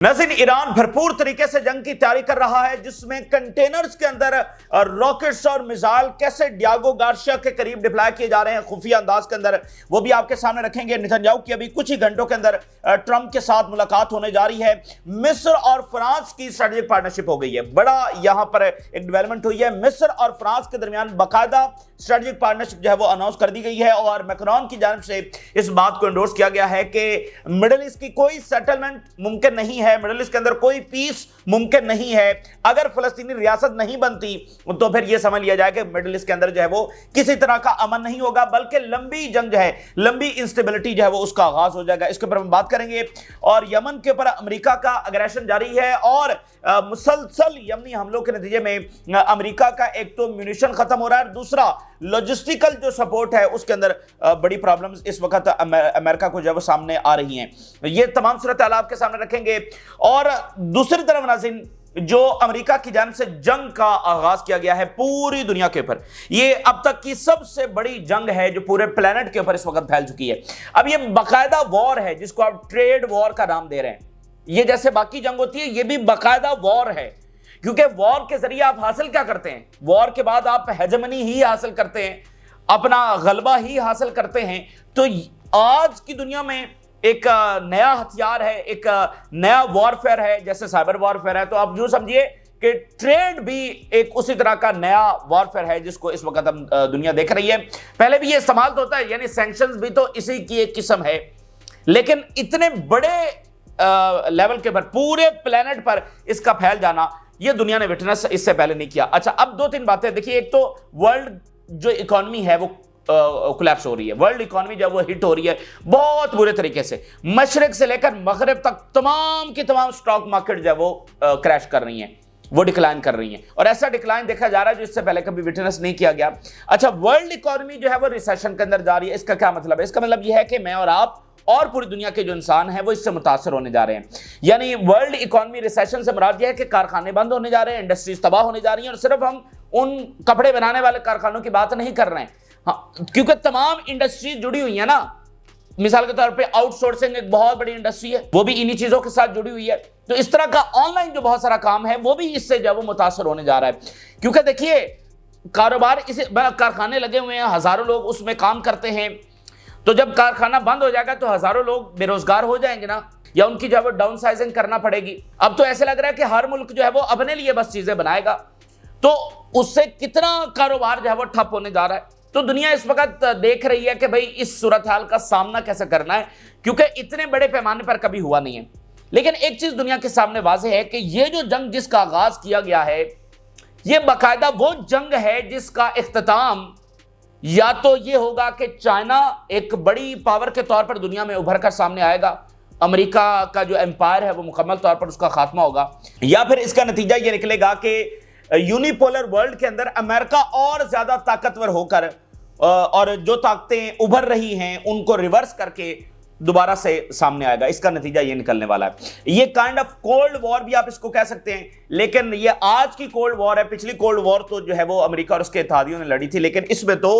नाज़रीन, ईरान भरपूर तरीके से जंग की तैयारी कर रहा है, जिसमें कंटेनर्स के अंदर रॉकेट्स और मिसाइल कैसे डियागो गार्सिया के करीब डिप्लॉय किए जा रहे हैं खुफिया अंदाज के अंदर, वो भी आपके सामने रखेंगे। नेतन्याहू की अभी कुछ ही घंटों के अंदर ट्रंप के साथ मुलाकात होने जा रही है। मिस्र और फ्रांस की स्ट्रेटेजिक पार्टनरशिप हो गई है, बड़ा यहां पर एक डेवलपमेंट हुई है। मिस्र और फ्रांस के दरमियान बाकायदा स्ट्रेटेजिक पार्टनरशिप जो है वो अनाउंस कर दी गई है और मैक्रोन की जानिब से इस बात को एंडोर्स किया गया है कि मिडिल ईस्ट की कोई सेटलमेंट मुमकिन नहीं है, मिडिल ईस्ट के अंदर कोई पीस मुमकिन नहीं है। अगर फलस्तीनी रियासत नहीं बनती तो फिर यह समझ लिया जाए कि मिडिल ईस्ट के अंदर जो है वो किसी तरह का अमन नहीं होगा, बल्कि लंबी जंग जो है, लंबी इंस्टेबिलिटी जो है वो उसका आगाज हो जाएगा। इसके ऊपर हम बात करेंगे। और यमन के ऊपर अमेरिका का अग्रेशन जारी है और मुसलसल यमनी हमलों के नतीजे में अमेरिका का एक तो म्यूनिशन खत्म हो रहा है, दूसरा लॉजिस्टिकल जो सपोर्ट है उसके अंदर बड़ी प्रॉब्लम्स इस वक्त अमेरिका को जो सामने आ रही हैं। ये तमाम सूरत हाल आपके सामने रखेंगे। और दूसरी तरफ नाज़रीन, जो अमेरिका की जानिब से जंग का आगाज किया गया है पूरी दुनिया के ऊपर, ये अब तक की सबसे बड़ी जंग है जो पूरे प्लेनेट के ऊपर इस वक्त फैल चुकी है। अब ये बाकायदा वॉर है जिसको आप ट्रेड वॉर का नाम दे रहे हैं। ये जैसे बाकी जंग होती है, ये भी बाकायदा वॉर है, क्योंकि वॉर के जरिए आप हासिल क्या करते हैं? वॉर के बाद आप हेजेमनी ही हासिल करते हैं, अपना गलबा ही हासिल करते हैं। तो आज की दुनिया में एक नया हथियार है, एक नया वॉरफेयर है, जैसे साइबर वॉरफेयर है, तो आप यूं समझिए कि ट्रेड भी एक उसी तरह का नया वॉरफेयर है जिसको इस वक्त हम दुनिया देख रही है। पहले भी ये इस्तेमाल तो होता है, यानी सैंक्शंस भी तो इसी की एक किस्म है, लेकिन इतने बड़े लेवल के पर पूरे प्लेनेट पर इसका फैल जाना ये दुनिया ने विटनेस इससे पहले नहीं किया। अच्छा, अब दो तीन बातें देखिए। एक तो वर्ल्ड जो इकोनॉमी है वो कोलैप्स हो रही है, वर्ल्ड इकोनॉमी जब वो हिट हो रही है बहुत बुरे तरीके से, मशरिक से लेकर मगरिब तक तमाम की तमाम स्टॉक मार्केट जो है वो क्रैश कर रही हैं, वो डिक्लाइन कर रही हैं, और ऐसा डिक्लाइन देखा जा रहा है जो इससे पहले कभी विटनेस नहीं किया गया। अच्छा, वर्ल्ड इकोनॉमी जो है वो रिसेशन के अंदर जा रही है। इसका क्या मतलब है? इसका मतलब यह है कि मैं और आप और पूरी दुनिया के जो इंसान हैं वो इससे मुतासर होने जा रहे हैं। यानी वर्ल्ड इकोनॉमी रिसेशन से मुराद यह है कि कारखाने बंद होने जा रहे हैं, इंडस्ट्रीज तबाह होने जा रही हैं। और सिर्फ हम उन कपड़े बनाने वाले कारखानों की बात नहीं कर रहे हैं, हाँ, क्योंकि तमाम इंडस्ट्रीज जुड़ी हुई है ना। मिसाल के तौर पे आउटसोर्सिंग एक बहुत बड़ी इंडस्ट्री है, वो भी इन्हीं चीजों के साथ जुड़ी हुई है। तो इस तरह का ऑनलाइन जो बहुत सारा काम है वो भी इससे जो वो मुतासर होने जा रहा है, क्योंकि देखिए कारोबार इसे कारखाने लगे हुए हैं, हजारों लोग उसमें काम करते हैं। तो जब कारखाना बंद हो जाएगा तो हजारों लोग बेरोजगार हो जाएंगे ना, या उनकी जो है वो डाउन साइजिंग करना पड़ेगी। अब तो ऐसे लग रहा है कि हर मुल्क जो है वो अपने लिए बस चीजें बनाएगा, तो उससे कितना कारोबार जो है वो ठप होने जा रहा है। तो दुनिया इस वक्त देख रही है कि भाई इस सूरत हाल का सामना कैसे करना है, क्योंकि इतने बड़े पैमाने पर कभी हुआ नहीं है। लेकिन एक चीज दुनिया के सामने वाज़ेह है कि ये जो जंग जिसका आगाज किया गया है, ये बाकायदा वो जंग है जिसका इख्तिताम या तो ये होगा कि चाइना एक बड़ी पावर के तौर पर दुनिया में उभर कर सामने आएगा, अमेरिका का जो एम्पायर है वो मुकम्मल तौर पर उसका खात्मा होगा, या फिर इसका नतीजा ये निकलेगा कि यूनिपोलर वर्ल्ड के अंदर अमेरिका और ज्यादा ताकतवर होकर और जो ताकतें उभर रही हैं उनको रिवर्स करके दोबारा से सामने आएगा। इसका नतीजा ये निकलने वाला है। ये काइंड ऑफ कोल्ड वॉर भी आप इसको कह सकते हैं, लेकिन ये आज की कोल्ड वॉर है। पिछली कोल्ड वॉर तो जो है वो अमेरिका और उसके इत्तेहादियों ने लड़ी थी, लेकिन इसमें तो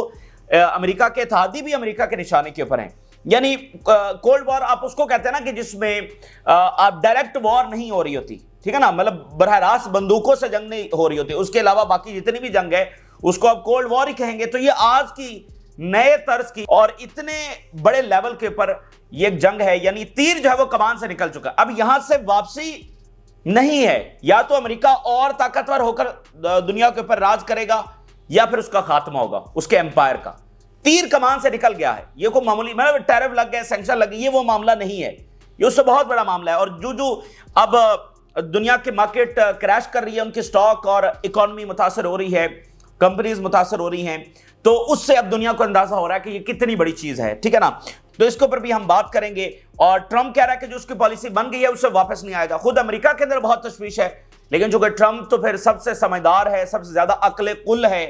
अमेरिका के इत्तेहादी भी अमेरिका के निशाने के ऊपर हैं। यानी कोल्ड वॉर आप उसको कहते हैं ना कि जिसमें आप डायरेक्ट वॉर नहीं हो रही होती, ठीक है ना, मतलब बरह रास्त बंदूकों से जंग नहीं हो रही होती, उसके अलावा बाकी जितनी भी जंग है उसको आप कोल्ड वॉर ही कहेंगे। तो ये आज की नए तर्ज की और इतने बड़े लेवल के ऊपर ये एक जंग है, यानी तीर जो है वो कमान से निकल चुका। अब यहां से वापसी नहीं है, या तो अमेरिका और ताकतवर होकर दुनिया के ऊपर राज करेगा या फिर उसका खात्मा होगा, उसके एम्पायर का। तीर कमान से निकल गया है, ये कोई मामूली मतलब टैरिफ लग गए, सैंक्शन लग गए, ये वो मामला नहीं है, ये उससे बहुत बड़ा मामला है। और जो अब दुनिया के मार्केट क्रैश कर रही है, उनकी स्टॉक और इकोनॉमी मुतासर हो रही है, कंपनीज मुतासर हो रही हैं, तो उससे अब दुनिया को अंदाजा हो रहा है कि ये कितनी बड़ी चीज है, ठीक है ना। तो इसके ऊपर भी हम बात करेंगे। और ट्रंप कह रहा है कि जो उसकी पॉलिसी बन गई है उससे वापस नहीं आएगा। खुद अमेरिका के अंदर बहुत तशवीश है, लेकिन जो कि ट्रंप तो फिर सबसे समझदार है, सबसे ज्यादा अक्ल कुल है,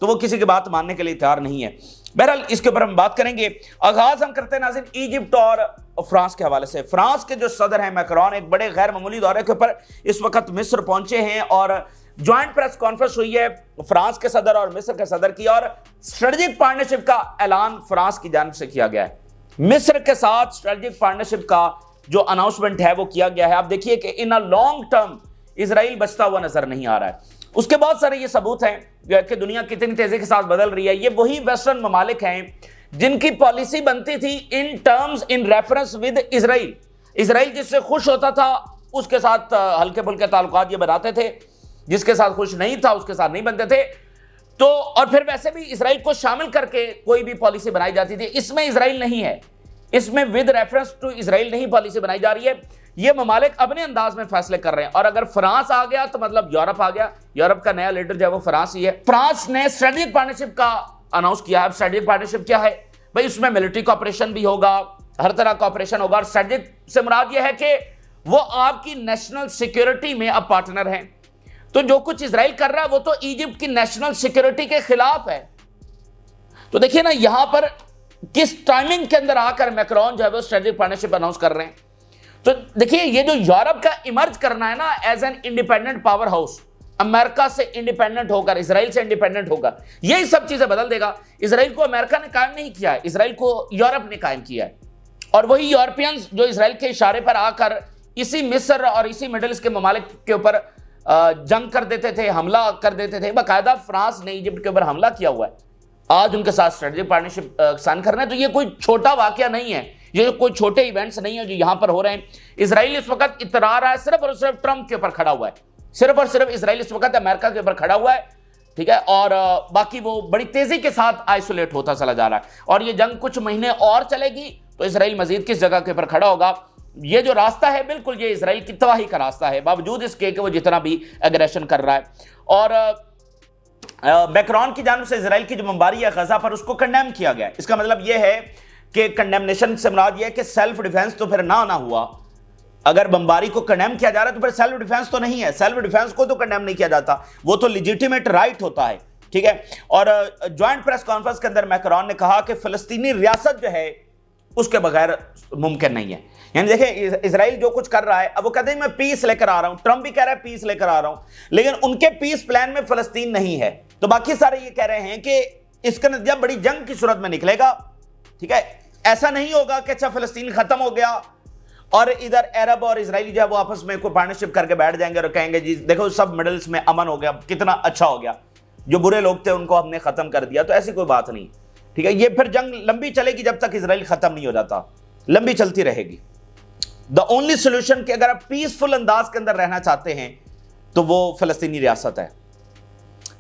तो वो किसी की बात मानने के लिए तैयार नहीं है। बहरहाल इसके ऊपर हम बात करेंगे। आगाज हम करते हैं नाज़रीन इजिप्ट और फ्रांस के हवाले से। फ्रांस के जो सदर हैं मैक्रोन एक बड़े गैर मामूली दौरे के ऊपर इस वक्त मिस्र पहुंचे हैं और ज्वाइंट प्रेस कॉन्फ्रेंस हुई है फ्रांस के सदर और मिस्र के सदर की, और स्ट्रेटेजिक पार्टनरशिप का ऐलान फ्रांस की जानिब से किया गया है। मिस्र के साथ स्ट्रेटेजिक पार्टनरशिप का जो अनाउंसमेंट है वो किया गया है। आप देखिए कि इन अ लॉन्ग टर्म इजराइल बचता हुआ नजर नहीं आ रहा है। उसके बहुत सारे ये सबूत हैं कि दुनिया कितनी तेजी के साथ बदल रही है। ये वही वेस्टर्न ममालिक हैं जिनकी पॉलिसी बनती थी in terms in reference with Israel. Israel जिससे खुश होता था उसके साथ हल्के फुल्के ताल्लुकात ये बनाते थे, जिसके साथ खुश नहीं था उसके साथ नहीं बनते थे। तो और फिर वैसे भी इजराइल को शामिल करके कोई भी पॉलिसी बनाई जाती थी। इसमें इजराइल नहीं है, इसमें विद रेफरेंस टू इजराइल नहीं पॉलिसी बनाई जा रही है। ये ममालिक अपने अंदाज में फैसले कर रहे हैं। और अगर फ्रांस आ गया तो मतलब यूरोप आ गया। यूरोप का नया लीडर जो है वो फ्रांस ही है। फ्रांस ने स्ट्रेटेजिक पार्टनरशिप का अनाउंस किया है। स्ट्रेटेजिक पार्टनरशिप क्या है भाई? उसमें मिलिट्री कॉपरेशन भी होगा, हर तरह का ऑपरेशन होगा। और स्ट्रेटेजिक से मुराद यह है कि वो आपकी नेशनल सिक्योरिटी में अब पार्टनर हैं। तो जो कुछ इजराइल कर रहा है वो तो इजिप्ट की नेशनल सिक्योरिटी के खिलाफ है। तो देखिए ना यहां पर किस टाइमिंग के अंदर आकर मैक्रोन जो है वो स्ट्रेटेजिक पार्टनरशिप अनाउंस कर रहे हैं। तो देखिए ये जो यूरोप का इमर्ज करना है ना as an independent power house, America से इंडिपेंडेंट होकर, इजराइल से इंडिपेंडेंट होकर, यही सब चीजें बदल देगा। इजराइल को अमेरिका ने कायम नहीं किया है, इजराइल को यूरोप ने कायम किया है। और वही यूरोपियंस जो इजराइल के इशारे पर आकर इसी मिस्र और इसी मिडिल ईस्ट के ममालिक के ऊपर जंग कर देते थे, हमला कर देते थे। बाकायदा फ्रांस ने इजिप्ट के ऊपर हमला किया हुआ है। आज उनके साथ स्ट्रेटेजिक पार्टनरशिप साइन करना है। तो ये कोई छोटा वाकया नहीं है, ये कोई छोटे इवेंट्स नहीं है जो यहां पर हो रहे हैं। इजराइल इस वक्त इतरा रहा है सिर्फ और सिर्फ ट्रंप के ऊपर खड़ा हुआ है। सिर्फ और सिर्फ इजराइल इस वक्त अमेरिका के ऊपर खड़ा हुआ है, ठीक है। और बाकी वो बड़ी तेजी के साथ आइसोलेट होता चला जा रहा है। और ये जंग कुछ महीने और चलेगी तो इजराइल मजीद किस जगह के ऊपर खड़ा होगा। ये जो रास्ता है बिल्कुल ये इजराइल की तबाही का रास्ता है, बावजूद इसके कि वो जितना भी एग्रेशन कर रहा है। और मैक्रोन की जानिब से इजराइल की जो बमबारी है गजा पर उसको कंडेम किया गया। इसका मतलब यह है कि कंडेमनेशन से मुराद यह है कि सेल्फ डिफेंस तो फिर ना हुआ। अगर बमबारी को कंडेम किया जा रहा है तो फिर सेल्फ डिफेंस तो नहीं है। सेल्फ डिफेंस को तो कंडेम नहीं किया जाता, वो तो लेजिटिमेट राइट होता है, ठीक है। और ज्वाइंट प्रेस कॉन्फ्रेंस के अंदर मैक्रोन ने कहा कि फिलिस्तीनी रियासत जो है उसके बगैर मुमकिन नहीं है। यानी देखिए इजराइल जो कुछ कर रहा है, अब वो कहते हैं मैं पीस लेकर आ रहा हूं, ट्रंप भी कह रहा है पीस लेकर आ रहा हूं, लेकिन उनके पीस प्लान में फिलिस्तीन नहीं है। तो बाकी सारे ये कह रहे हैं कि इसका नतीजा बड़ी जंग की सूरत में निकलेगा, ठीक है। ऐसा नहीं होगा कि अच्छा फिलिस्तीन खत्म हो गया और इधर अरब और इजरायली जो है वो आपस में कोई पार्टनरशिप करके बैठ जाएंगे और कहेंगे जी देखो सब मिडिल ईस्ट में अमन हो गया, कितना अच्छा हो गया, जो बुरे लोग थे उनको हमने खत्म कर दिया। तो ऐसी कोई बात नहीं, ठीक है। ये फिर जंग लंबी चलेगी जब तक इजराइल खत्म नहीं हो जाता, लंबी चलती रहेगी। द ओनली सोल्यूशन कि अगर आप पीसफुल अंदाज के अंदर रहना चाहते हैं तो वो फिलिस्तीनी रियासत है।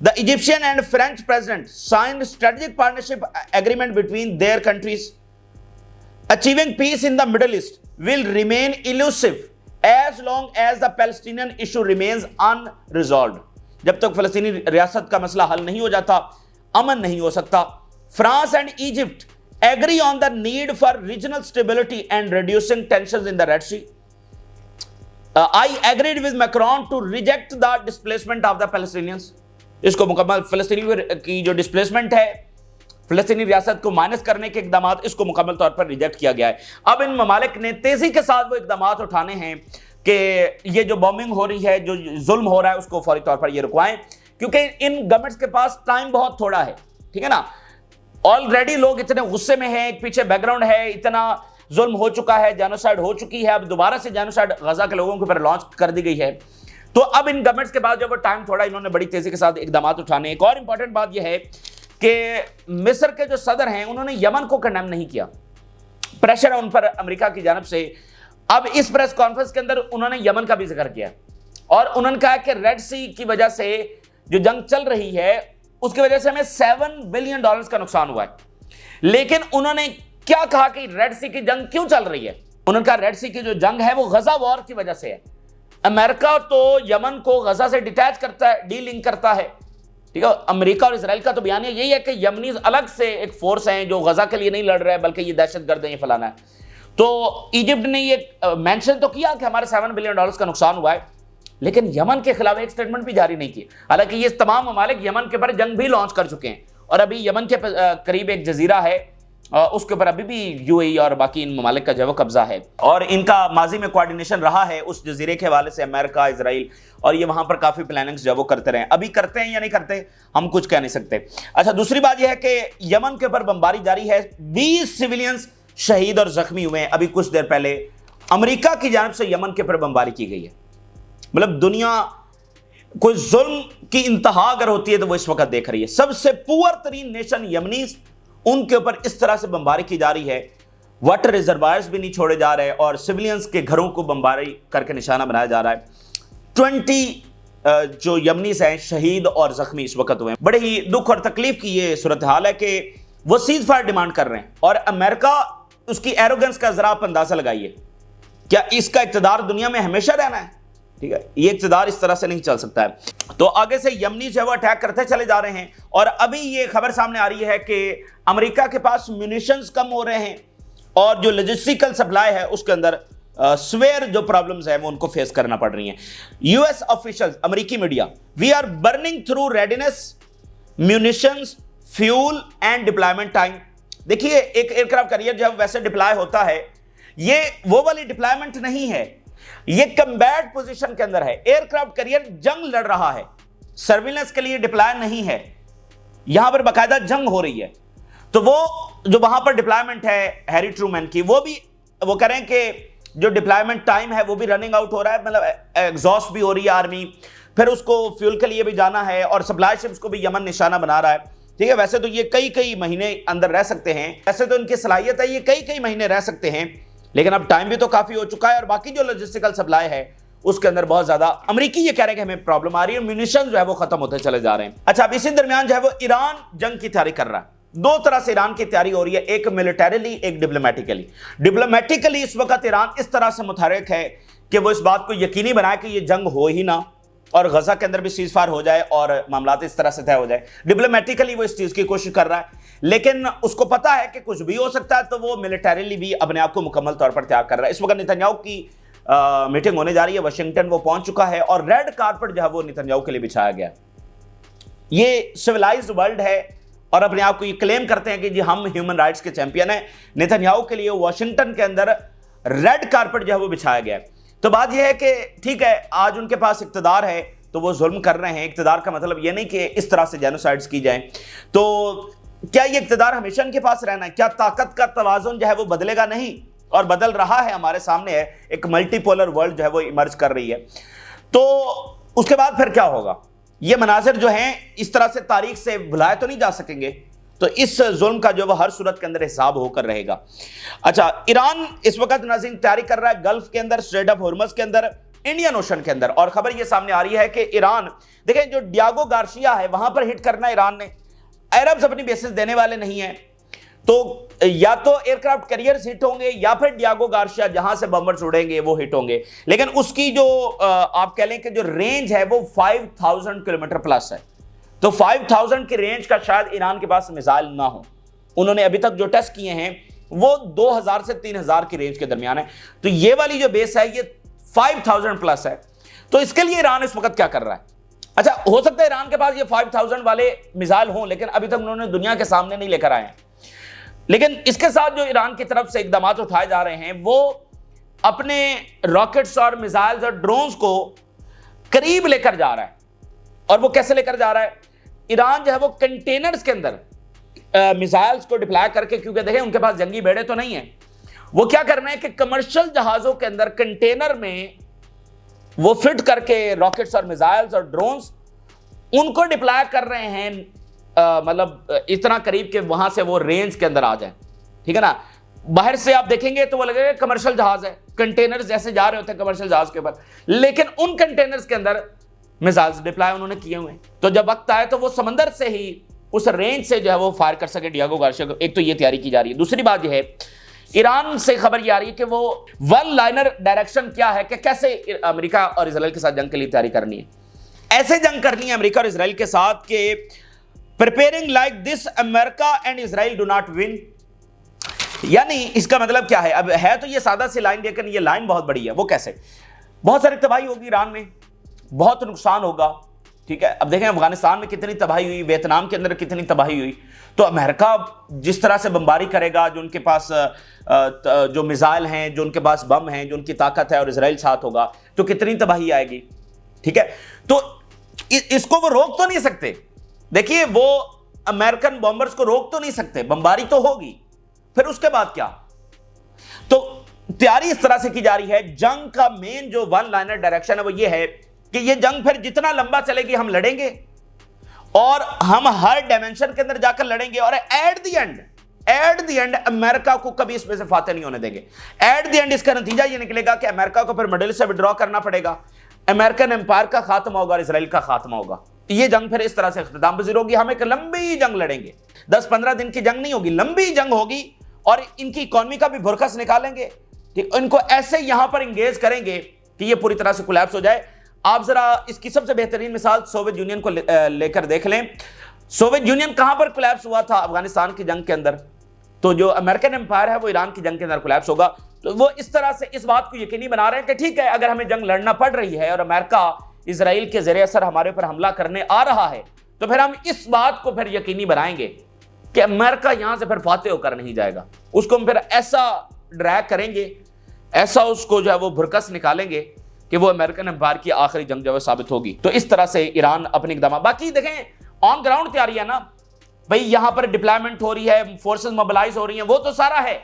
The Egyptian and French president signed strategic partnership agreement between their countries. Achieving peace in the Middle East will remain elusive as long as the Palestinian issue remains unresolved। जब तक फिलिस्तीनी रियासत का मसला हल नहीं हो जाता अमन नहीं हो सकता। France and Egypt agree on the need for regional stability and reducing tensions in the Red Sea। I agreed with Macron to reject the displacement of the Palestinians। इसको मुकम्मल फिलिस्तीनी की जो डिस्प्लेसमेंट है, फिलिस्तीनी रियासत को माइनस करने के इकदाम, इसको मुकम्मल तौर पर रिजेक्ट किया गया है। अब इन ममालिक ने तेजी के साथ वो इकदाम उठाने हैं कि ये जो बॉम्बिंग हो रही है, जो जुल्म हो रहा है, उसको फौरी तौर पर ये रुकवाएं, क्योंकि इन गवर्नमेंट्स के पास टाइम बहुत थोड़ा है, ठीक है ना। ऑलरेडी लोग इतने गुस्से में हैं, एक पीछे बैकग्राउंड है, इतना जुल्म हो चुका है, जेनोसाइड हो चुकी है, अब दोबारा से जेनोसाइड गजा के लोगों के ऊपर लॉन्च कर दी गई है। तो अब इन गवर्नमेंट्स के पास जब वो टाइम थोड़ा, इन्होंने बड़ी तेजी के साथ इकदाम उठाने। एक और इंपॉर्टेंट बात यह है कि मिस्र के जो सदर हैं उन्होंने यमन को कंडेम नहीं किया, प्रेशर है उन पर अमेरिका की जानब से। अब इस प्रेस कॉन्फ्रेंस के अंदर उन्होंने यमन का भी जिक्र किया और उन्होंने कहा कि रेड सी की वजह से जो जंग चल रही है उसकी वजह से हमें $7 बिलियन का नुकसान हुआ है। लेकिन उन्होंने क्या कहा कि रेड सी की जंग क्यों चल रही है? उन्होंने कहा रेड सी की जो जंग है वो गजा वॉर की वजह से है। अमेरिका तो यमन को गजा से डिटैच करता है, डीलिंक करता है, ठीक है। अमेरिका और इजराइल का तो बयान यही है कि यमनीज अलग से एक फोर्स हैं जो गजा के लिए नहीं लड़ रहे हैं, बल्कि ये दहशतगर्द हैं, ये फलाना है। तो इजिप्ट ने ये मेंशन तो किया कि हमारे $7 बिलियन का नुकसान हुआ है, लेकिन यमन के खिलाफ एक स्टेटमेंट भी जारी नहीं की। हालांकि ये तमाम ममालिक यमन के ऊपर जंग भी लॉन्च कर चुके हैं और अभी यमन के करीब एक जजीरा है, उसके ऊपर अभी भी यूएई और बाकी इन ममालिक का जो है वो कब्जा है। और इनका माजी में कोऑर्डिनेशन रहा है उस जजीरे के हवाले से अमेरिका, इजराइल, और ये वहां पर काफी प्लानिंग्स जो वो करते रहे। अभी करते हैं या नहीं करते हम कुछ कह नहीं सकते। अच्छा, दूसरी बात यह है कि यमन के ऊपर बमबारी जारी है, 20 सिविलियंस शहीद और जख्मी हुए हैं अभी कुछ देर पहले। अमेरिका की जानिब से यमन के ऊपर बमबारी की गई है। मतलब दुनिया कोई जुल्म की इंतहा अगर होती है तो वो इस वक्त देख रही है। सबसे पुअर तरीन नेशन यमनीज, उनके ऊपर इस तरह से बमबारी की जा रही है, वाटर रिजर्वायर्स भी नहीं छोड़े जा रहे और सिविलियंस के घरों को बमबारी करके निशाना बनाया जा रहा है। 20 जो यमनीज हैं शहीद और जख्मी इस वक्त हुए हैं। बड़े ही दुख और तकलीफ की ये सूरत हाल है कि वो सीज फायर डिमांड कर रहे हैं और अमेरिका उसकी एरोगेंस का जरा आप अंदाजा लगाइए। क्या इसका इक्तदार दुनिया में हमेशा रहना है? ठीक है, ये इक्तदार इस तरह से नहीं चल सकता है। तो आगे से यमनी जो है वो अटैक करते चले जा रहे हैं और अभी ये खबर सामने आ रही है कि अमेरिका के पास म्यूनिशंस कम हो रहे हैं और जो लॉजिस्टिकल सप्लाई है उसके अंदर स्वेयर जो प्रॉब्लम्स है वो उनको फेस करना पड़ रही हैं। यूएस ऑफिशियल्स, अमेरिकी मीडिया, we are burning through readiness munitions fuel and deployment time. देखिए, एक एयरक्राफ्ट कैरियर जब वैसे डिप्लॉय होता है, ये वो वाली डिप्लॉयमेंट नहीं है, ये कम्बैट पोजीशन के अंदर है। एयरक्राफ्ट कैरियर जंग लड़ रहा है, सर्विलेंस के लिए डिप्लॉय नहीं है, यहां पर बाकायदा जंग हो रही है। तो वो जो वहां पर डिप्लॉयमेंट है हैरी ट्रूमैन की, वो कह रहे हैं कि जो डिप्लॉयमेंट टाइम है वो भी रनिंग आउट हो रहा है, मतलब एग्जॉस्ट भी हो रही है आर्मी, फिर उसको फ्यूल के लिए भी जाना है और सप्लाई शिप्स को भी यमन निशाना बना रहा है। ठीक है, वैसे तो ये कई महीने अंदर रह सकते हैं, वैसे तो इनकी सलाहियत है, ये कई महीने रह सकते हैं, लेकिन अब टाइम भी तो काफी हो चुका है और बाकी जो लॉजिस्टिकल सप्लाई है उसके अंदर बहुत ज्यादा अमेरिकी ये कह रहे हैं कि हमें प्रॉब्लम आ रही है, म्यूनिशन जो है वो खत्म होते चले जा रहे हैं। अच्छा, अब इसी दरमियान जो है वो ईरान जंग की तैयारी कर रहा है। दो तरह से ईरान की तैयारी हो रही है, एक मिलिटरीली, एक डिप्लोमेटिकली। डिप्लोमेटिकली इस वक्त ईरान इस तरह से मुतहरिक है कि वो इस बात को यकीनी बनाए कि ये जंग हो ही ना और गजा के अंदर भी सीज फायर हो जाए और मामलात इस तरह से तय हो जाए। डिप्लोमेटिकली वो इस चीज की कोशिश कर रहा है, लेकिन उसको पता है कि कुछ भी हो सकता है, तो वो मिलिटरीली भी अपने आप को मुकम्मल तौर पर तैयार कर रहा है। इस वक्त नेतन्याहू की मीटिंग होने जा रही है, वाशिंगटन वो पहुंच चुका है और रेड कारपेट जो है वो नेतन्याहू के लिए बिछाया गया। ये सिविलाइज्ड वर्ल्ड है और अपने आप को ये क्लेम करते हैं कि जी हम ह्यूमन राइट्स के चैंपियन हैं। नेतन्याहू के लिए वाशिंगटन के अंदर रेड कारपेट जो है वो बिछाया गया। तो बात यह है कि ठीक है, आज उनके पास इक्तदार है तो वो जुल्म कर रहे हैं। इक्तदार का मतलब यह नहीं कि इस तरह से जेनोसाइड्स की जाएं। तो क्या ये इक्तदार हमेशा इनके पास रहना है? क्या ताकत का तवाज़ुन जो है वो बदलेगा? नहीं, और बदल रहा है, हमारे सामने है। एक मल्टीपोलर वर्ल्ड जो है वो इमर्ज कर रही है। तो उसके बाद फिर क्या होगा? ये मनाजिर जो हैं इस तरह से तारीख से भुलाए तो नहीं जा सकेंगे। तो इस जुल्म का जो वो हर सूरत के अंदर हिसाब होकर रहेगा। अच्छा, ईरान इस वक्त नाज़रीन तैयारी कर रहा है गल्फ के अंदर, स्ट्रेट ऑफ हॉर्मज़ के अंदर, इंडियन ओशन के अंदर। और खबर ये सामने आ रही है कि ईरान, देखें जो डियागो गार्सिया है वहां पर हिट करना ईरान ने। अरब्स अपनी बेसिस देने वाले नहीं है, तो या तो एयरक्राफ्ट कैरियर्स हिट होंगे या फिर डियागो गार्सिया जहां से बम्बर्स उड़ेंगे वो हिट होंगे। लेकिन उसकी जो आप कह लें कि जो रेंज है वो 5000 किलोमीटर प्लस है। तो 5000 की रेंज का शायद ईरान के पास मिसाइल ना हो। उन्होंने अभी तक जो टेस्ट किए हैं वो 2000 से 3000 की रेंज के दरमियान है। तो ये वाली जो बेस है ये 5000 प्लस है। तो इसके लिए ईरान इस वक्त क्या कर रहा है? अच्छा, हो सकता है ईरान के पास ये 5000 वाले मिसाइल हों, लेकिन अभी तक उन्होंने दुनिया के सामने नहीं लेकर आए हैं। लेकिन इसके साथ जो ईरान की तरफ से इकदाम उठाए जा रहे हैं वो अपने रॉकेट्स और मिसाइल्स और ड्रोन्स को करीब लेकर जा रहा है। और वो कैसे लेकर जा रहा है? ईरान जो है वो कंटेनर्स के अंदर मिसाइल्स को डिप्लॉय करके, क्योंकि देखें उनके पास जंगी बेड़े तो नहीं है, वो क्या कर रहे हैं कि कमर्शियल जहाजों के अंदर कंटेनर में वो फिट करके रॉकेट्स और मिसाइल्स और ड्रोन्स उनको डिप्लॉय कर रहे हैं, मतलब इतना करीब के वहां से वो रेंज के अंदर आ जाए। ठीक है ना? बाहर से आप देखेंगे तो वो लगेगा कमर्शियल जहाज है, कंटेनर्स जैसे जा रहे होते हैं कमर्शियल जहाज के ऊपर, लेकिन उन कंटेनर्स के अंदर मिसाइल्स डिप्लॉय उन्होंने किए हुए हैं। तो जब वक्त आए तो वो समंदर से ही उस रेंज से जो है वो फायर कर सके डियागो गार्सिया को। एक तो ये तैयारी की जा रही है। दूसरी बात यह है, ईरान से खबर यह आ रही है कि वो वन लाइनर डायरेक्शन क्या है कि कैसे अमेरिका और इजराइल के साथ जंग के लिए तैयारी करनी है। ऐसे जंग करनी है अमेरिका और इजराइल के साथ कि preparing like this America and Israel do not win. यानी इसका मतलब क्या है? अब है तो ये सादा सी लाइन, लेकिन ये लाइन बहुत बड़ी है। वो कैसे? बहुत सारी तबाही होगी ईरान में, बहुत नुकसान होगा। ठीक है, अब देखें अफगानिस्तान में कितनी तबाही हुई, वियतनाम के अंदर कितनी तबाही हुई। तो अमेरिका जिस तरह से बमबारी करेगा, जो उनके पास जो मिसाइल हैं, जो उनके पास बम हैं, जो उनकी ताकत है, और इजराइल साथ होगा तो कितनी तबाही आएगी। ठीक है, तो इसको वो रोक तो नहीं सकते। देखिए, वो अमेरिकन बॉम्बर्स को रोक तो नहीं सकते, बमबारी तो होगी, फिर उसके बाद क्या? तो तैयारी इस तरह से की जा रही है, जंग का मेन जो वन लाइनर डायरेक्शन है वो ये है कि ये जंग फिर जितना लंबा चलेगी हम लड़ेंगे और हम हर डायमेंशन के अंदर जाकर लड़ेंगे और एट द एंड अमेरिका को कभी इसमें से फाते नहीं होने देंगे। एट द एंड इसका नतीजा ये निकलेगा कि अमेरिका को फिर मिडिल से विड्रॉ करना पड़ेगा, अमेरिकन एम्पायर का खात्मा होगा और इसराइल का खात्मा होगा। ये जंग फिर इस तरह से इख्तिताम पजीर होगी। हम एक लंबी जंग लड़ेंगे, 10-15 दिन की जंग नहीं होगी, लंबी जंग होगी और इनकी इकोनॉमी का भी भुरकस निकालेंगे, ठीक, इनको ऐसे यहां पर इंगेज करेंगे कि ये पूरी तरह से कोलैप्स हो जाए। आप जरा इसकी सबसे बेहतरीन मिसाल सोवियत यूनियन को लेकर देख लें। सोवियत यूनियन कहां पर कोलैप्स हुआ था? अफगानिस्तान की जंग के अंदर। तो जो अमेरिकन एम्पायर है वो ईरान की जंग के अंदर कोलैप्स होगा। तो वो इस तरह से इस बात को यकीनी बना रहे हैं कि ठीक है, अगर हमें जंग लड़ना पड़ रही है और अमेरिका इजराइल के ज़रिए असर हमारे ऊपर हमला करने आ रहा है, तो फिर हम इस बात को फिर यकीनी बनाएंगे कि अमेरिका यहां से फिर फाते होकर नहीं जाएगा। उसको हम फिर ऐसा ड्रैग करेंगे, ऐसा उसको जो है वो भुरकस निकालेंगे कि वो अमेरिकन एम्पायर की आखिरी जंग जो है साबित होगी। तो इस तरह से ईरान अपने इकदाम, बाकी देखें ऑन ग्राउंड तैयारी है ना भाई, यहां पर डिप्लॉयमेंट हो रही है, फोर्सेस मोबिलाइज हो रही हैं, वो तो सारा है,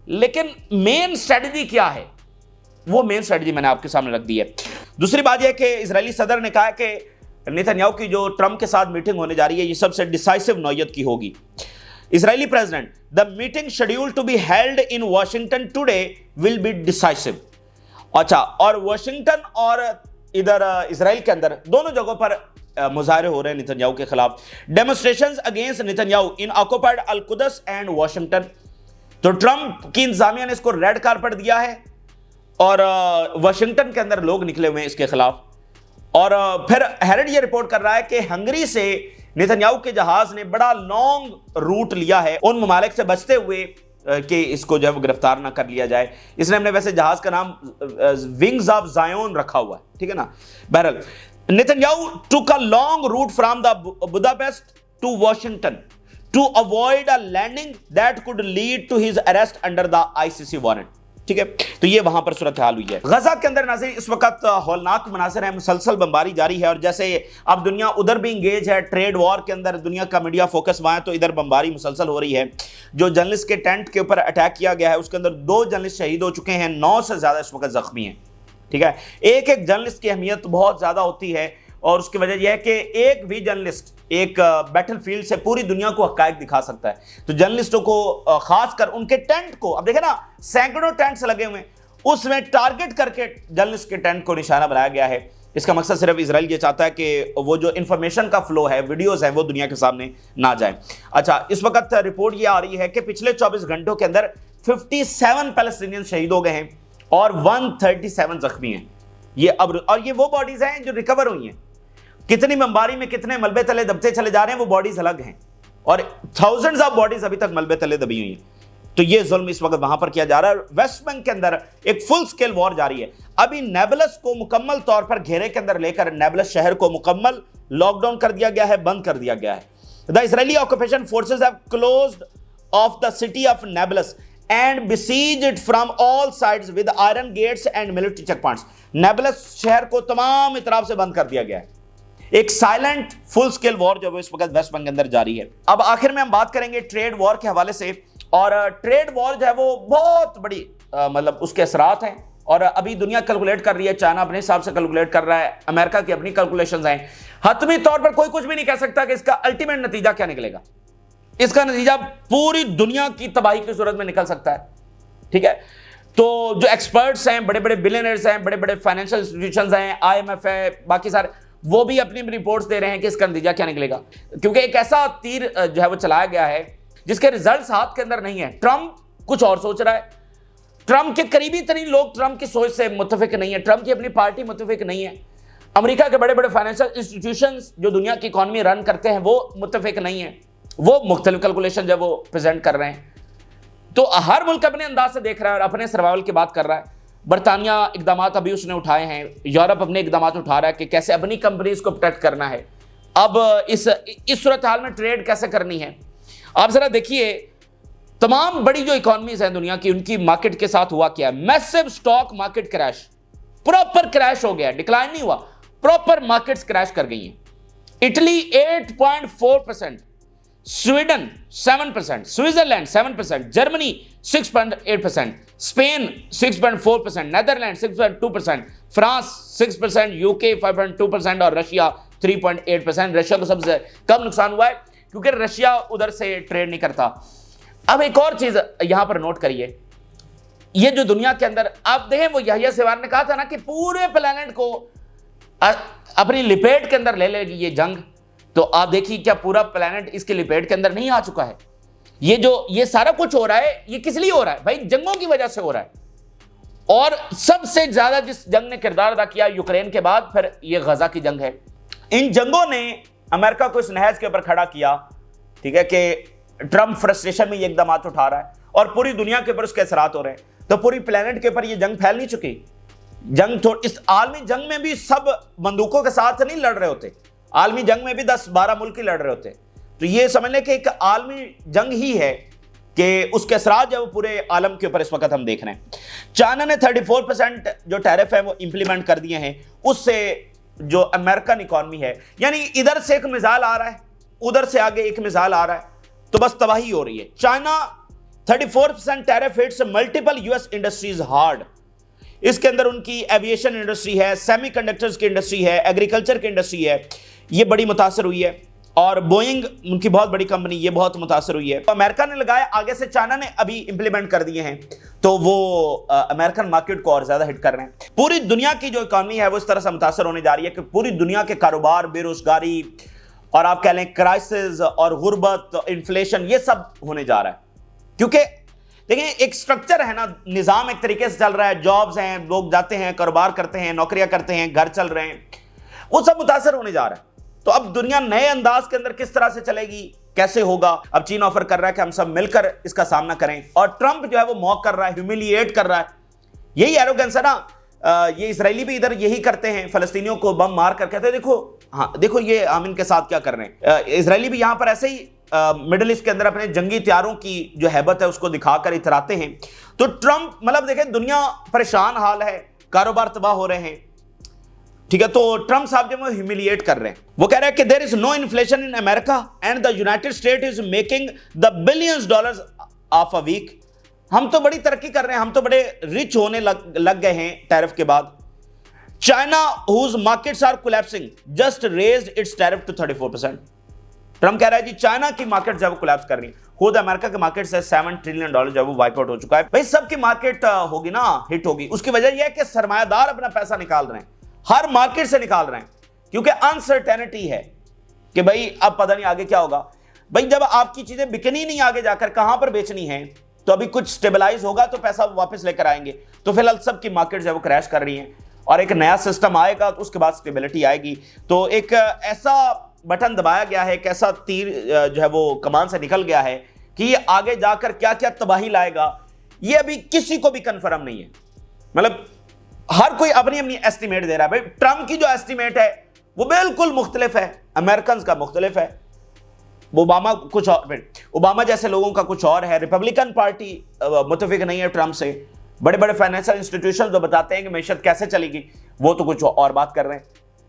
लेकिन मेन स्ट्रेटजी क्या है? वो मेन स्ट्रेटजी मैंने आपके सामने रख दी है। दूसरी बात यह कि इजरायली सदर ने कहा है कि नेतन्याहू की जो ट्रंप के साथ मीटिंग होने जा रही है ये सबसे डिसाइसिव नौयत की होगी। Israeli president, the meeting scheduled to be held in Washington today will be decisive. अच्छा, और वॉशिंगटन और इधर इजराइल के अंदर दोनों जगहों पर मुजाहरे हो रहे हैं नेतन्याहू के खिलाफ। Demonstrations against Netanyahu in occupied Al Quds and Washington. तो ट्रंप की इंतजामिया ने इसको रेड कारपेट दिया है और वॉशिंगटन के अंदर लोग निकले हुए हैं इसके खिलाफ। और फिर हेरेड ये रिपोर्ट कर रहा है कि हंगरी से नेतन्याहू के जहाज ने बड़ा लॉन्ग रूट लिया है उन ममालिक से बचते हुए कि इसको जो है वो गिरफ्तार ना कर लिया जाए। इसने हमने वैसे जहाज का नाम विंग्स ऑफ जायोन रखा हुआ है, ठीक है ना। बहरहाल Netanyahu took a long route from the Budapest to Washington to avoid a landing that could lead to his arrest under the ICC warrant, ठीक है। तो ये वहां पर सूरत हाल हुई है। गजा के अंदर नाज़रीन इस वक्त हौलनाक मनासिर है, मुसलसल बमबारी जारी है और जैसे अब दुनिया उधर भी इंगेज है, ट्रेड वॉर के अंदर दुनिया का मीडिया फोकस वहां है, तो इधर बमबारी मुसलसल हो रही है। जो जर्नलिस्ट के टेंट के ऊपर अटैक किया गया है उसके अंदर 2 जर्नलिस्ट शहीद हो चुके हैं, 9 से ज्यादा इस वक्त जख्मी हैं, ठीक है। एक जर्नलिस्ट की अहमियत बहुत ज्यादा होती है और उसकी वजह यह है कि एक भी जर्नलिस्ट एक बैटलफील्ड से पूरी दुनिया को हकायक दिखा सकता है। तो जर्नलिस्टों को खासकर उनके टेंट को, अब देखें ना सैकड़ों टेंट्स लगे हुए हैं, उसमें टारगेट करके जर्नलिस्ट के टेंट को निशाना बनाया गया है। इसका मकसद सिर्फ इजराइल ये चाहता है कि वो जो इंफॉर्मेशन का फ्लो है, वीडियोस है, वो दुनिया के सामने ना जाए। अच्छा, इस वक्त रिपोर्ट ये आ रही है कि पिछले 24 घंटों के अंदर 57 पैलेस्टीनियन शहीद हो गए हैं और 137 जख्मी हैं। ये अब और ये वो बॉडीज हैं जो रिकवर हुई हैं। कितनी बमबारी में कितने मलबे तले दबते चले जा रहे हैं वो बॉडीज अलग हैं और थाउजेंड्स ऑफ बॉडीज अभी तक मलबे तले दबी हुई हैं। तो ये जुल्म इस वक्त वहां पर किया जा रहा है। वेस्ट बैंक के अंदर एक फुल स्केल वॉर जारी है। अभी नेबलस को मुकम्मल तौर पर घेरे के अंदर लेकर नेबलस शहर को मुकम्मल लॉकडाउन कर दिया गया है, बंद कर दिया गया है। The Israeli occupation forces have closed off the city of Nablus and besiege it from all sides with iron gates and military checkpoints। नेबलस शहर को तमाम इतराफ से बंद कर दिया गया है। एक साइलेंट फुल स्केल वॉर जो है इस वक्त वेस्ट बैंक के अंदर जारी है। अब आखिर में हम बात करेंगे ट्रेड वॉर के हवाले से, और ट्रेड वॉर जो है वो बहुत बड़ी मतलब उसके असरात हैं और अभी दुनिया कैलकुलेट कर रही है, चाइना अपने हिसाब से कैलकुलेट कर रहा है, अमेरिका की अपनी कैलकुलेशंस हैं। हतमी तौर पर कोई कुछ भी नहीं कह सकता कि इसका अल्टीमेट नतीजा क्या निकलेगा। इसका नतीजा पूरी दुनिया की तबाही की सूरत में निकल सकता है, ठीक है। तो जो एक्सपर्ट्स हैं, बड़े बड़े बिलियनर्स हैं, बड़े बड़े फाइनेंशियल इंस्टीट्यूशंस हैं, IMF है, बाकी सारे, वो भी अपनी रिपोर्ट्स दे रहे हैं कि इसका नतीजा क्या निकलेगा, क्योंकि एक ऐसा तीर जो है वो चलाया गया है जिसके रिजल्ट्स हाथ के अंदर नहीं है। ट्रंप कुछ और सोच रहा है, ट्रंप के करीबी तरीन लोग ट्रंप की सोच से मुत्तफिक नहीं है, ट्रंप की अपनी पार्टी मुत्तफिक नहीं है, अमेरिका के बड़े बड़े फाइनेंशियल इंस्टीट्यूशंस जो दुनिया की इकॉनमी रन करते हैं वो मुत्तफिक नहीं है, वो मुख्तलिफ कैलकुलेशन जब वो प्रेजेंट कर रहे हैं। तो हर मुल्क अपने अंदाज से देख रहा है और अपने सर्वाइवल की बात कर रहा है। बरतानिया इकदाम अभी उसने उठाए हैं, यूरोप अपने इकदाम उठा रहा है कि कैसे अपनी कंपनीज को प्रोटेक्ट करना है। अब इस सूरत हाल में ट्रेड कैसे करनी है। आप जरा देखिए, तमाम बड़ी जो इकॉनमीज हैं दुनिया की, उनकी मार्केट के साथ हुआ क्या है। Massive stock market crash, proper crash हो गया, डिक्लाइन नहीं हुआ, प्रॉपर मार्केट्स क्रैश कर गई हैं। Italy 8.4%, Sweden 7%, Switzerland 7%, Germany 6.8%, Spain 6.4%, Netherland 6.2%, France 6%, UK 5.2% और रशिया 3.8%। रशिया को सबसे कम नुकसान हुआ है क्योंकि रशिया उधर से ट्रेड नहीं करता। अब एक और चीज यहां पर नोट करिए, ये जो दुनिया के अंदर आप देखें, वो यहिया सिवार ने कहा था ना कि पूरे प्लेनेट को अपनी लिपेट के अंदर ले लेगी ये जंग। तो आप देखिए क्या पूरा प्लेनेट इसके लिपेट के अंदर नहीं आ चुका है? ये सारा कुछ हो रहा है, ये किस लिए हो रहा है भाई? जंगों की वजह से हो रहा है। और सबसे ज्यादा जिस जंग ने किरदार अदा किया यूक्रेन के बाद, फिर ये गजा की जंग है। इन जंगों ने अमेरिका को इस नहज के ऊपर खड़ा किया, ठीक है, कि ट्रंप फ्रस्ट्रेशन में ये एकदम हाथ उठा रहा है और पूरी दुनिया के ऊपर उसके असरात हो रहे हैं। तो पूरी प्लेनेट के ऊपर ये जंग फैल नहीं चुकी? इस आलमी जंग में भी सब बंदूकों के साथ नहीं लड़ रहे होते, आलमी जंग में भी 10-12 मुल्क ही लड़ रहे होते। तो ये समझ लें कि एक आलमी जंग ही है कि उसके असरात जो पूरे आलम के ऊपर इस वक्त हम देख रहे हैं। चाइना ने 34% जो टैरिफ है वो इंप्लीमेंट कर दिए हैं। उससे जो अमेरिकन इकॉनमी है, यानी इधर से एक मिसाइल आ रहा है, उधर से आगे एक मिसाइल आ रहा है, तो बस तबाही हो रही है। China 34% tariff hits multiple US industries hard. इसके अंदर उनकी एविएशन इंडस्ट्री है, सेमीकंडक्टर्स की इंडस्ट्री है, एग्रीकल्चर की इंडस्ट्री है, ये बड़ी मुतासर हुई है। और बोइंग उनकी बहुत बड़ी कंपनी, ये बहुत मुतासर हुई है। तो अमेरिका ने लगाया, आगे से चाइना ने अभी इंप्लीमेंट कर दिए हैं, तो वो अमेरिकन मार्केट को और ज्यादा हिट कर रहे हैं। पूरी दुनिया की जो इकॉनमी है वो इस तरह से मुतासर होने जा रही है कि पूरी दुनिया के कारोबार, बेरोजगारी और आप कह लें क्राइसिस और गुर्बत, इन्फ्लेशन, ये सब होने जा रहा है। क्योंकि देखिए एक स्ट्रक्चर है ना, निजाम एक तरीके से चल रहा है, जॉब्स हैं, लोग जाते हैं, कारोबार करते हैं, नौकरियां करते हैं, घर चल रहे हैं, वो सब मुतासर होने जा रहा है। तो अब दुनिया नए अंदाज के अंदर किस तरह से चलेगी, कैसे होगा? अब चीन ऑफर कर रहा है कि हम सब मिलकर इसका सामना करें, और ट्रंप जो है वो मॉक कर रहा है, ह्यूमिलिएट कर रहा है। यही एरोगेंस है ना। ये इजरायली भी इधर यही करते हैं, फलस्तीनियों को बम मार कर कहते हैं देखो, हाँ देखो ये हम इनके साथ क्या कर रहे हैं। इजरायली भी यहां पर ऐसे ही मिडिल ईस्ट के अंदर अपने जंगी हथियारों की जो हैबत है उसको दिखाकर इतराते हैं। तो ट्रंप मतलब देखें, दुनिया परेशान हाल है, कारोबार तबाह हो रहे हैं, ठीक है। तो ट्रंप साहब जो है ह्यूमिलिएट कर रहे हैं। वो कह रहे हैं कि there is no inflation in America and the United State is making the billions dollars of a week. हम तो बड़ी तरक्की कर रहे हैं, हम तो बड़े रिच होने लग गए हैं टैरिफ के बाद। China whose markets are collapsing just raised its tariff to 34%। Trump कह रहा है जी चाइना की मार्केट जो है वो कोलैप्स कर रही है। खुद अमेरिका के मार्केट से $7 ट्रिलियन जो है वो वाइप आउट हो चुका है। भाई सबकी मार्केट होगी ना, हिट होगी। उसकी वजह यह है कि सरमायादार अपना पैसा निकाल रहे हैं, हर मार्केट से निकाल रहे हैं, क्योंकि अनसर्टेनिटी है कि भाई अब पता नहीं आगे क्या होगा। भाई जब आपकी चीजें बिकनी नहीं आगे जाकर कहां पर बेचनी है, तो अभी कुछ स्टेबलाइज होगा तो पैसा वापस लेकर आएंगे। तो फिलहाल सबकी मार्केट जो है वो क्रैश कर रही है, और एक नया सिस्टम आएगा तो उसके बाद स्टेबिलिटी आएगी। तो एक ऐसा बटन दबाया गया है, एक ऐसा तीर जो है वो कमान से निकल गया है कि ये आगे जाकर क्या क्या तबाही लाएगा, ये अभी किसी को भी कंफर्म नहीं है। मतलब हर कोई अपनी अपनी एस्टिमेट दे रहा है। भाई ट्रंप की जो एस्टिमेट है वो बिल्कुल मुख्तलिफ है, अमेरिकन का मुख्तलिफ है, ओबामा कुछ और, ओबामा जैसे लोगों का कुछ और है। रिपब्लिकन पार्टी मुतफिक नहीं है ट्रंप से। बड़े बड़े फाइनेंशियल इंस्टीट्यूशन जो बताते हैं कि मैशत कैसे चलेगी, वो तो कुछ और बात कर रहे हैं।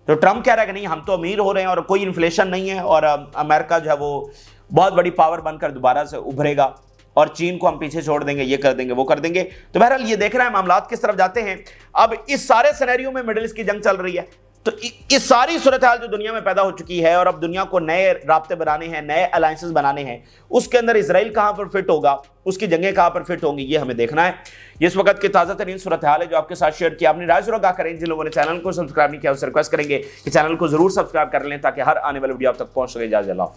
तो ट्रंप कह रहा है कि नहीं हम तो अमीर हो रहे हैं और कोई इन्फ्लेशन नहीं है, और अमेरिका जो है वो बहुत बड़ी पावर बनकर दोबारा से उभरेगा, और चीन को हम पीछे छोड़ देंगे, ये कर देंगे, वो कर देंगे। तो बहरहाल ये देख रहे हैं मामलात किस तरफ जाते हैं। अब इस सारे सिनेरियो में मिडिल ईस्ट की जंग चल रही है, तो इस सारी सूरत हाल जो दुनिया में पैदा हो चुकी है, और अब दुनिया को नए राब्ते बनाने हैं, नए अलायंसेस बनाने हैं, उसके अंदर इजराइल कहां पर फिट होगा, उसकी जंगें कहां पर फिट होंगी, ये हमें देखना है। ये इस वक्त की ताज़ा तरीन सूरत हाल है जो आपके साथ शेयर किया। अपनी राय जरूर आगाह करें। जिन लोगों ने चैनल को सब्सक्राइब नहीं किया उससे रिक्वेस्ट करेंगे कि चैनल को जरूर सब्सक्राइब कर लें ताकि हर आने वाली वीडियो आप तक पहुंच सके। इजाज़त।